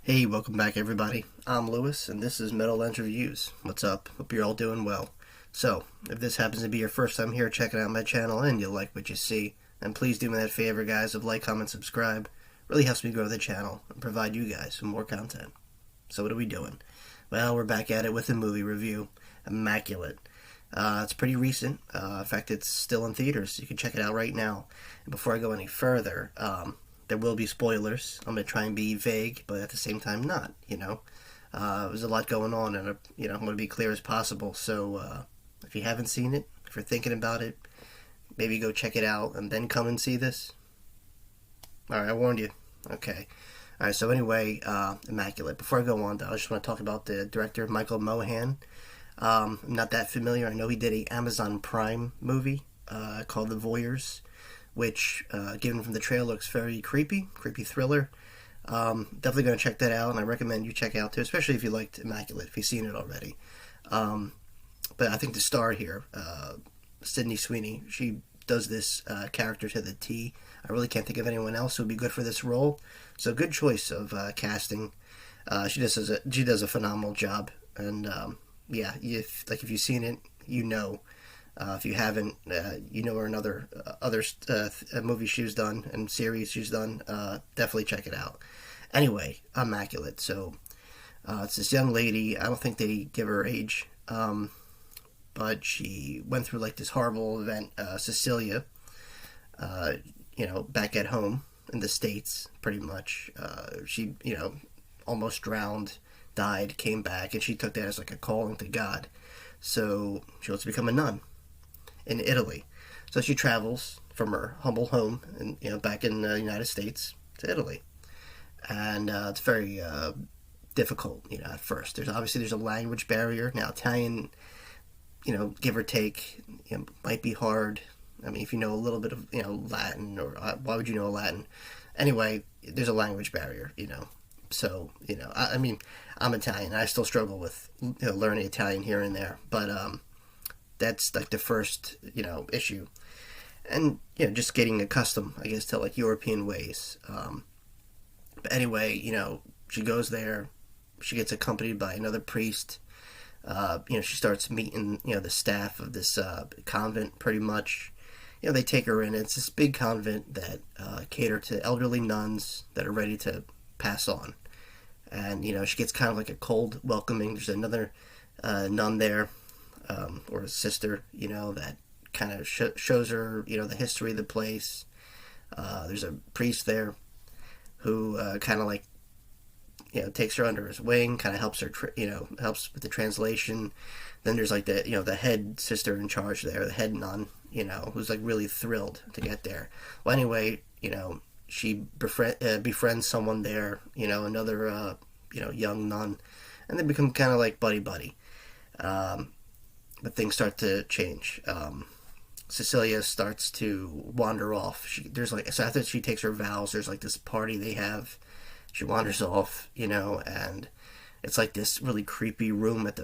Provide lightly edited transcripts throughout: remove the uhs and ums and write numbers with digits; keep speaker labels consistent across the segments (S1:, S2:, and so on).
S1: Hey, welcome back everybody. I'm Lewis and this is Metal Lens Reviews. What's up? Hope you're all doing well. So, if this happens to be your first time here checking out my channel and you like what you see, then please do me that favor guys of like, comment, subscribe. Really helps me grow the channel and provide you guys with more content. So what are we doing? Well, we're back at it with a movie review, Immaculate. It's pretty recent. In fact, it's still in theaters. You can check it out right now. And before I go any further, there will be spoilers. I'm going to try and be vague, but at the same time not, There's a lot going on, and, I'm going to be clear as possible. So, if you haven't seen it, if you're thinking about it, maybe go check it out and then come and see this. Alright, I warned you. Okay. Alright, so anyway, Immaculate. Before I go on, though, I just want to talk about the director, Michael Mohan. I'm not that familiar. I know he did a Amazon Prime movie called The Voyeurs, which, given from the trailer, looks very creepy thriller. Definitely going to check that out, and I recommend you check it out too, especially if you liked Immaculate, if you've seen it already. But I think the star here, Sweeney, she does this character to the T. I really can't think of anyone else who would be good for this role. So good choice of casting. She does a phenomenal job, and yeah, if you've seen it, you know. If you haven't, you know her in other movies she's done and series she's done. Definitely check it out. Anyway, Immaculate. So it's this young lady. I don't think they give her age, but she went through like this horrible event. Cecelia, back at home in the States, pretty much. She, almost drowned, died, came back, and she took that as like a calling to God. So she wants to become a nun in Italy. So she travels from her humble home and back in the United States to Italy. And it's very difficult, at first. There's a language barrier. Now Italian, give or take, might be hard. I mean, if you know a little bit of, Latin, or why would you know Latin? Anyway, there's a language barrier, So, I mean, I'm Italian. I still struggle with, learning Italian here and there. But that's like the first, issue. And, just getting accustomed, I guess, to like European ways. But anyway, she goes there. She gets accompanied by another priest. She starts meeting, the staff of this convent pretty much. They take her in. It's this big convent that cater to elderly nuns that are ready to pass on. And, she gets kind of like a cold welcoming. There's another nun there, or a sister, that kind of shows her, the history of the place. There's a priest there who kind of like, takes her under his wing, kind of helps her, helps with the translation. Then there's like the head sister in charge there, the head nun, who's like really thrilled to get there. Well, anyway, she befriends someone there, another, young nun, and they become kind of like buddy. But things start to change. Cecelia starts to wander off. So after she takes her vows, there's like this party they have. She wanders off, and it's like this really creepy room at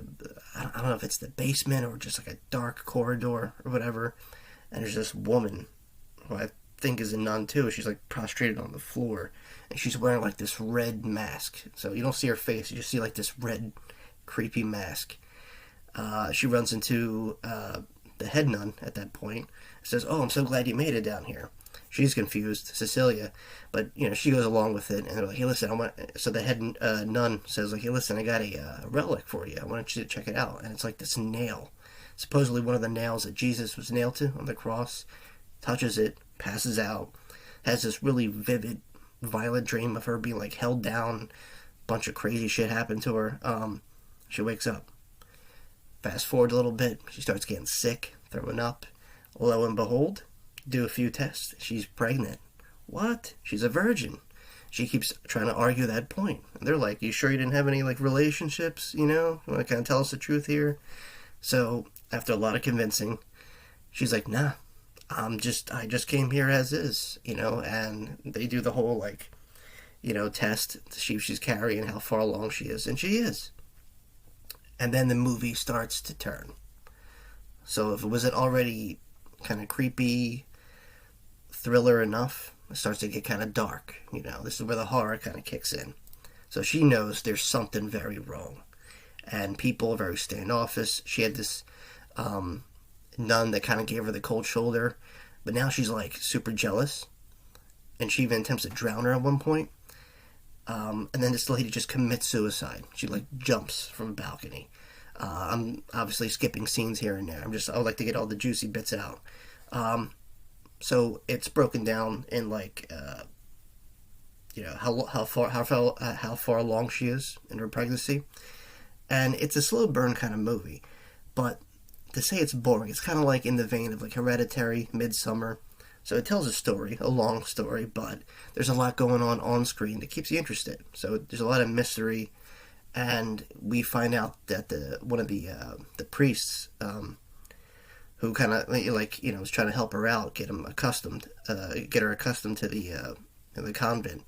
S1: I don't know if it's the basement or just like a dark corridor or whatever. And there's this woman who I think is a nun too. She's like prostrated on the floor, and she's wearing like this red mask. So you don't see her face; you just see like this red, creepy mask. She runs into the head nun at that point. Says, "Oh, I'm so glad you made it down here." She's confused, Cecelia, but she goes along with it, and they're like, "Hey, listen, I want." So the head nun says, "Like, hey, listen, I got a relic for you. I want you to check it out." And it's like this nail, supposedly one of the nails that Jesus was nailed to on the cross. Touches it, passes out, has this really vivid, violent dream of her being like held down. Bunch of crazy shit happened to her. She wakes up. Fast forward a little bit, she starts getting sick, throwing up. Lo and behold, do a few tests, she's pregnant. What? She's a virgin. She keeps trying to argue that point. And they're like, you sure you didn't have any like relationships, You want to kind of tell us the truth here? So, after a lot of convincing, she's like, nah, I just came here as is, and they do the whole like, test to see if she's carrying, how far along she is, and she is. And then the movie starts to turn. So if it wasn't already kind of creepy, thriller enough, it starts to get kind of dark. This is where the horror kind of kicks in. So she knows there's something very wrong. And people are very standoffish. She had this nun that kind of gave her the cold shoulder, but now she's like super jealous, and she even attempts to drown her at one point. And then this lady just commits suicide. She like jumps from a balcony. I'm obviously skipping scenes here and there. I would like to get all the juicy bits out. So it's broken down in like how far along she is in her pregnancy, and it's a slow burn kind of movie. But to say it's boring, it's kind of like in the vein of like Hereditary, Midsummer. So it tells a story, a long story, but there's a lot going on screen that keeps you interested. So there's a lot of mystery, and we find out that one of the priests, who kind of was trying to help her out, get her accustomed to the convent.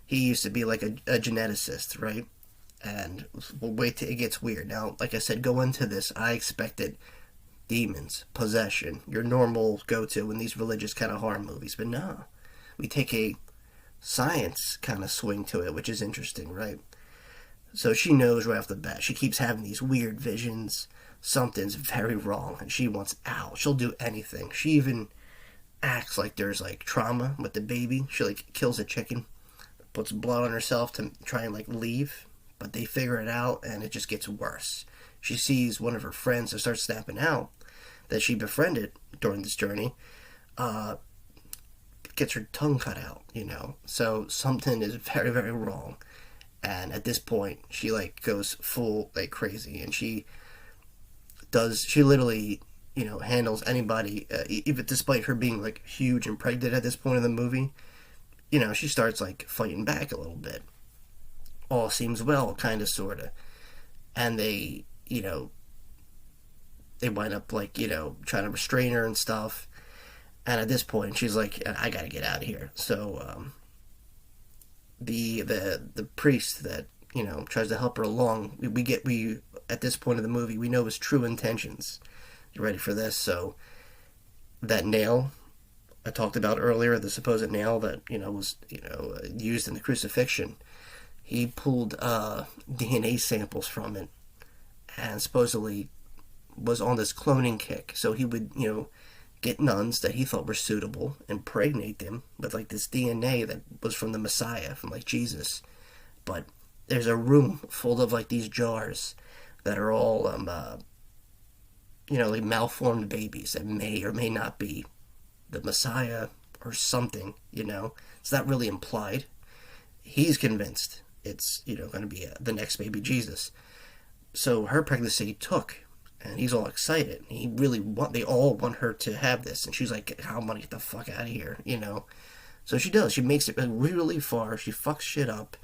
S1: He used to be like a geneticist, right? And wait till it gets weird. Now, like I said, go into this, I expected demons, possession, your normal go-to in these religious kind of horror movies. But no, we take a science kind of swing to it, which is interesting, right? So she knows right off the bat. She keeps having these weird visions. Something's very wrong, and she wants out. She'll do anything. She even acts like there's like trauma with the baby. She like kills a chicken, puts blood on herself to try and like leave, but they figure it out, and it just gets worse. She sees one of her friends that starts snapping out that she befriended during this journey, gets her tongue cut out, So something is very, very wrong. And at this point, she like goes full like crazy, and she literally, handles anybody, even despite her being like huge and pregnant at this point in the movie. She starts like fighting back a little bit. All seems well, kind of, sort of. And they wind up like, trying to restrain her and stuff. And at this point, she's like, I gotta get out of here. So, the priest that, tries to help her along, we at this point of the movie, we know his true intentions. You ready for this? So, that nail I talked about earlier, the supposed nail that, was, used in the crucifixion, he pulled DNA samples from it, and supposedly was on this cloning kick. So he would, get nuns that he thought were suitable, impregnate them with like this DNA that was from the Messiah, from like Jesus. But there's a room full of like these jars that are all like malformed babies that may or may not be the Messiah or something. It's not really implied. He's convinced it's going to be the next baby Jesus. So her pregnancy took, and he's all excited. They all want her to have this, and she's like, "I want to get the fuck out of here," So she does. She makes it really far. She fucks shit up,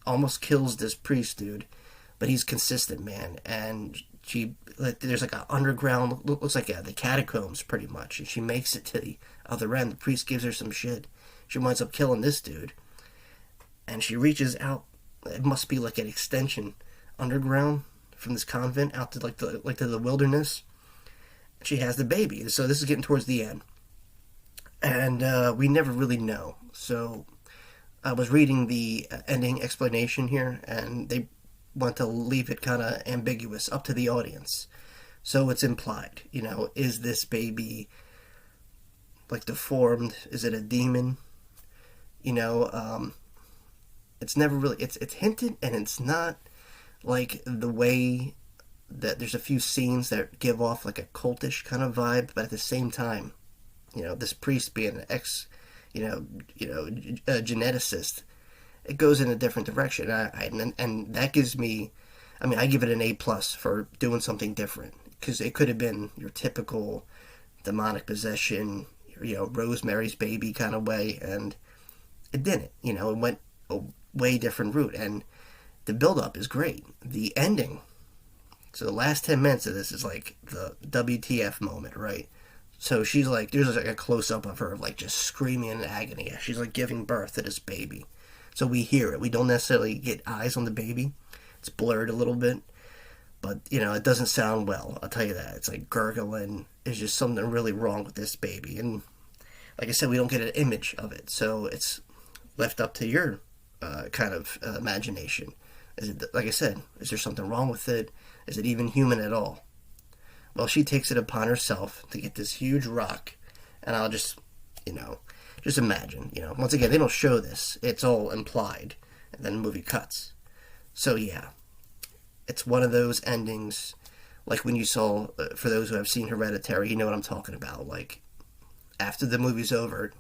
S1: almost kills this priest dude, but he's consistent, man. And there's like an underground, looks like the catacombs pretty much, and she makes it to the other end. The priest gives her some shit. She winds up killing this dude, and she reaches out. It must be like an extension underground from this convent out to to the wilderness. She has the baby. So this is getting towards the end, and we never really know. So I was reading the ending explanation here, and they want to leave it kind of ambiguous, up to the audience. So it's implied, is this baby like deformed? Is it a demon? It's never really, it's hinted, and it's not like the way that there's a few scenes that give off like a cultish kind of vibe, but at the same time, this priest being an a geneticist, it goes in a different direction. And that gives me, I give it an A+ for doing something different, because it could have been your typical demonic possession, Rosemary's Baby kind of way, and it didn't. It went a way different route, and the build-up is great. The ending, so the last 10 minutes of this is like the WTF moment, right? So she's like, there's like a close-up of her like just screaming in agony. She's like giving birth to this baby. So we hear it. We don't necessarily get eyes on the baby. It's blurred a little bit. But, it doesn't sound well. I'll tell you that. It's like gurgling. There's just something really wrong with this baby. And like I said, we don't get an image of it. So it's left up to your kind of imagination. Is it, like I said, is there something wrong with it? Is it even human at all? Well, she takes it upon herself to get this huge rock, and I'll just, just imagine, once again, they don't show this. It's all implied, and then the movie cuts. So, yeah, it's one of those endings, like when you saw, for those who have seen Hereditary, you know what I'm talking about. Like, after the movie's over,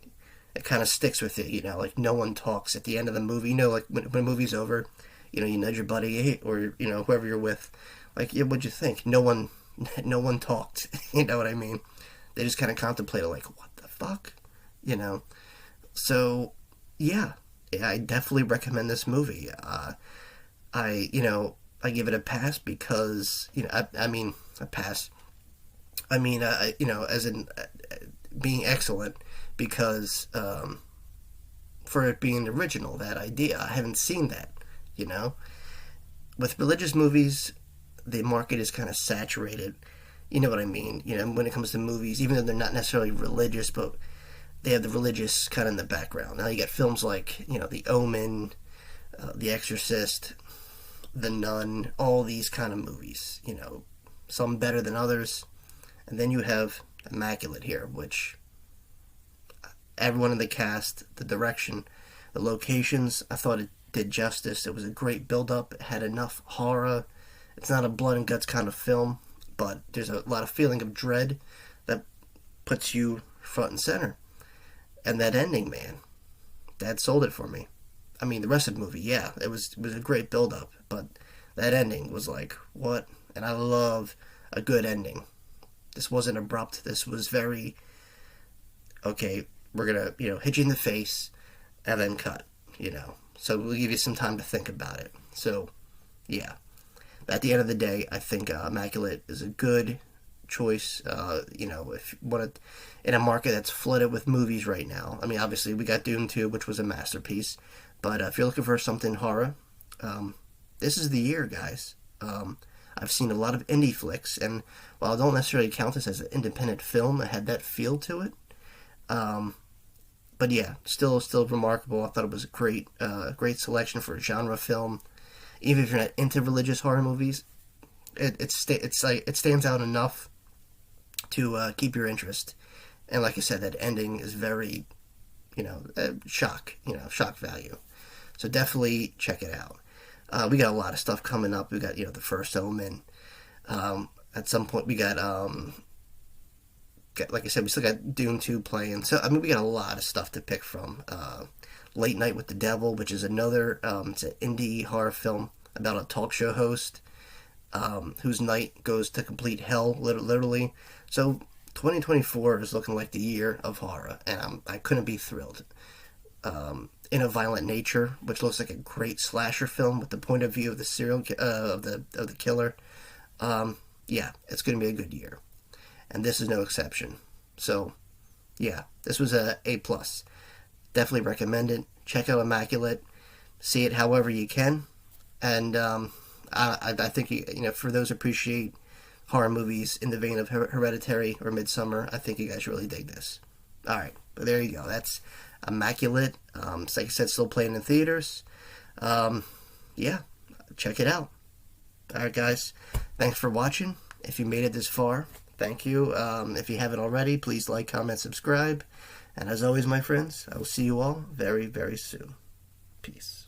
S1: it kind of sticks with you, like no one talks at the end of the movie. Like when a movie's over, you nudge your buddy, hey, or, whoever you're with, like, yeah, what'd you think? No one talked, you know what I mean? They just kind of contemplated, like, what the fuck? So, yeah, I definitely recommend this movie. I give it a pass because, a pass. As in being excellent because, for it being original, that idea. I haven't seen that, With religious movies, the market is kind of saturated. You know what I mean? When it comes to movies, even though they're not necessarily religious, but they have the religious kind of in the background. Now you got films like, The Omen, The Exorcist, The Nun, all these kind of movies, some better than others. And then you have Immaculate here, which everyone in the cast, the direction, the locations, I thought it did justice. It was a great build-up. It had enough horror. It's not a blood and guts kind of film, but there's a lot of feeling of dread that puts you front and center. And that ending, man, that sold it for me. I mean, the rest of the movie, yeah, it was a great build-up, but that ending was like, what? And I love a good ending. This wasn't abrupt. This was very, okay, we're going to, hit you in the face and then cut, So we'll give you some time to think about it. So, yeah. At the end of the day, I think Immaculate is a good choice. If you want to, in a market that's flooded with movies right now. I mean, obviously, we got Doom 2, which was a masterpiece. But if you're looking for something horror, this is the year, guys. I've seen a lot of indie flicks, and while I don't necessarily count this as an independent film, it had that feel to it. But yeah, still remarkable. I thought it was a great selection for a genre film. Even if you're not into religious horror movies, it stands out enough to keep your interest. And like I said, that ending is very, shock value. So definitely check it out. We got a lot of stuff coming up. We got, the first Omen. At some point, we got, like I said, we still got Dune 2 playing. So, I mean, we got a lot of stuff to pick from. Late Night with the Devil, which is another, it's an indie horror film about a talk show host whose night goes to complete hell, literally. So, 2024 is looking like the year of horror, and I couldn't be thrilled. In a Violent Nature, which looks like a great slasher film with the point of view of the serial of the killer. Yeah, it's going to be a good year, and this is no exception. So, yeah, this was a A+. Definitely recommend it. Check out Immaculate. See it however you can, and I think for those who appreciate horror movies in the vein of Hereditary or Midsommar, I think you guys really dig this. All right, but there you go. That's Immaculate. Like I said, still playing in theaters. Yeah, check it out. All right, guys. Thanks for watching. If you made it this far, thank you. If you haven't already, please like, comment, subscribe. And as always, my friends, I will see you all very, very soon. Peace.